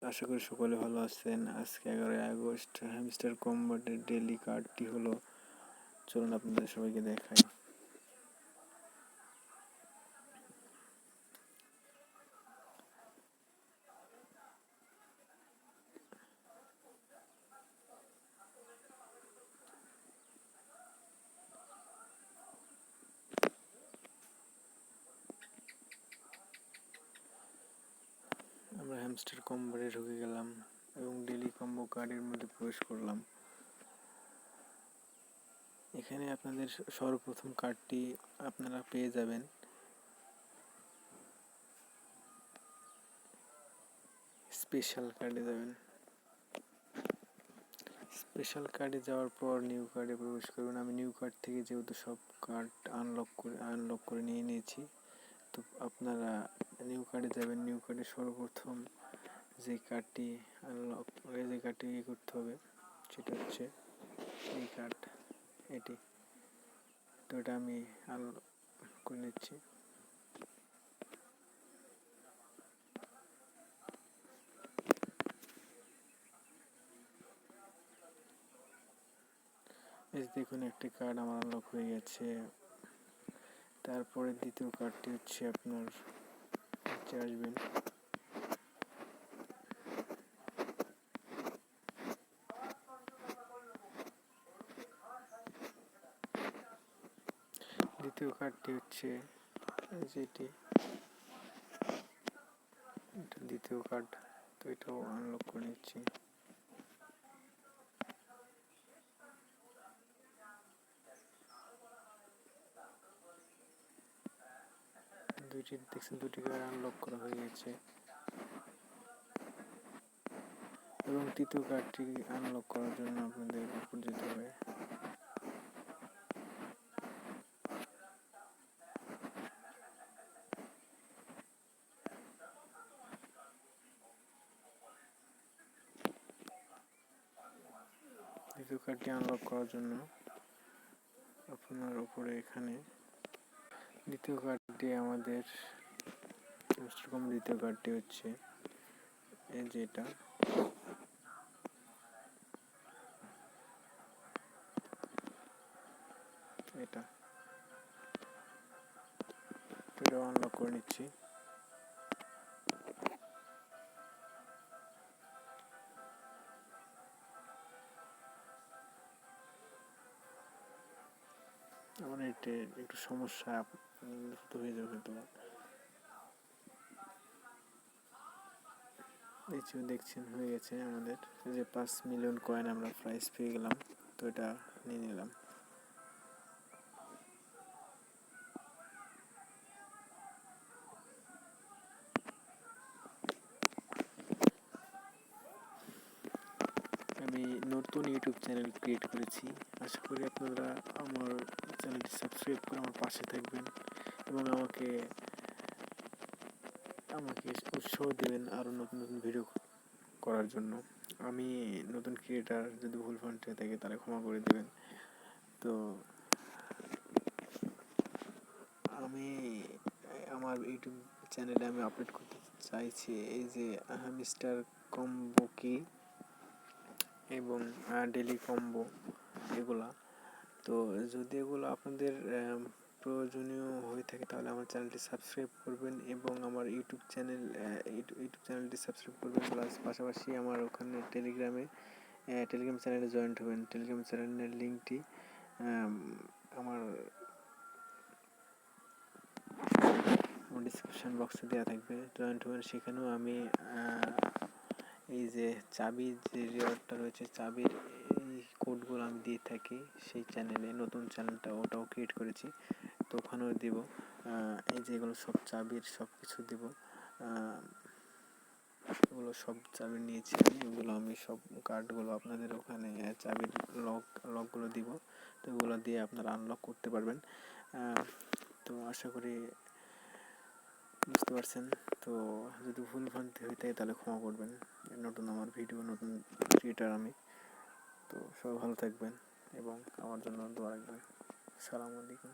আশা করি সকলে ভালো আছেন। আজকে 11ই আগস্ট হ্যামস্টার কম্বাটের ডেইলি কার্ডটি হলো, চলুন আপনাদের সবাইকে দেখাই। আমরা হ্যামস্টার কম্বাটে ঢুকে গেলাম এবং ডেইলি কম্বো কার্ডের মধ্যে প্রবেশ করলাম। এখানে আপনাদের সর্বপ্রথম কার্ডটি আপনারা পেয়ে যাবেন স্পেশাল কার্ডে যাবেন। স্পেশাল কার্ডে যাওয়ার পর নিউ কার্ডে প্রবেশ করবেন। আমি নিউ কার্ড থেকে যেহেতু সব কার্ড আনলক করে নিয়ে নিয়েছি, তো আপনারা নিউ কার্ডে যাবেন। নিউ কার্ডে সর্বপ্রথম যে কার্ডটি করতে হবে সেটা হচ্ছে এই কার্ড, এটি। তো এটা আমি আনলক করে নিচ্ছি। এই দেখুন, একটি কার্ড আমার আনলক হয়ে গেছে। তারপরে দ্বিতীয় কার্ডটি হচ্ছে আপনার আসবেন। দ্বিতীয় কার্ডটি হচ্ছে যেটি, এটা দ্বিতীয় কার্ড, তো এটাও আনলক করে নিচ্ছি। দুটি কার্ড আনলক করা হয়ে গেছে এবং তৃতীয় কার্ডটি আনলক করার জন্য আপনাদের উপর যেতে হবে। দ্বিতীয় কার্ডটি আনলক করার জন্য আপনার উপরে এখানে দ্বিতীয় কার্ডটি আমাদের দ্বিতীয় কার্ডটি হচ্ছে এই যে এটা এটাও আনলক করে নিচ্ছি। আমার এটা একটু সমস্যা হয়ে যাবে, তো দেখছেন হয়ে গেছে আমাদের যে 5 মিলিয়ন কয়েন আমরা প্রাইস পেয়ে গেলাম। তো এটা নিয়ে নিলাম। আমি নতুন ইউটিউব চ্যানেল ক্রিয়েট করেছি। আশা করি আপনারা আমার চ্যানেলটি সাবস্ক্রাইব করে আমার পাশে থাকবেন এবং আমাকে উৎসাহ দেবেন আরও নতুন নতুন ভিডিও করার জন্য। আমি নতুন ক্রিয়েটার, যদি ভুল ভ্রান্তি হয়ে থাকে তাহলে ক্ষমা করে দেবেন। তো আমি আমার ইউটিউব চ্যানেলে আমি আপলোড করতে চাইছি এই যে হ্যামস্টার কম্বো কি এবং ডেইলি কম্বো এগুলা। তো যদি এগুলো আপনাদের প্রয়োজনীয় হয়ে থাকে তাহলে আমার চ্যানেলটি সাবস্ক্রাইব করবেন এবং আমার ইউটিউব চ্যানেলটি সাবস্ক্রাইব করবেন। প্লাস পাশাপাশি আমার ওখানে টেলিগ্রাম চ্যানেলে জয়েন্ট হবেন। টেলিগ্রাম চ্যানেলের লিঙ্কটি আমার ডিসক্রিপশন বক্সে দেওয়া থাকবে, জয়েন্ট হবেন। সেখানেও আমি এই যে চাবির যে রিওয়ার্ডটা রয়েছে, চাবির এই কোডগুলো আমি দিয়ে থাকি সেই চ্যানেলে। নতুন চ্যানেলটা ওটাও ক্রিয়েট করেছি, তো ওখানেও দেবো। এই যে এগুলো সব চাবির সব কিছু দেবো। এগুলো সব চাবি নিয়েছি এগুলো আমি সব কার্ডগুলো আপনাদের ওখানে চাবির লকগুলো দিব। তো এগুলো দিয়ে আপনারা আনলক করতে পারবেন। তো আশা করি বুঝতে পারছেন। তো যদি ভুল ভ্রান্তি হয়ে থাকে তাহলে ক্ষমা করবেন। নতুন আমার ভিডিও, নতুন ক্রিয়েটার আমি। তো সবাই ভালো থাকবেন এবং আমার জন্য দোয়া রাখবেন। আসসালামু আলাইকুম।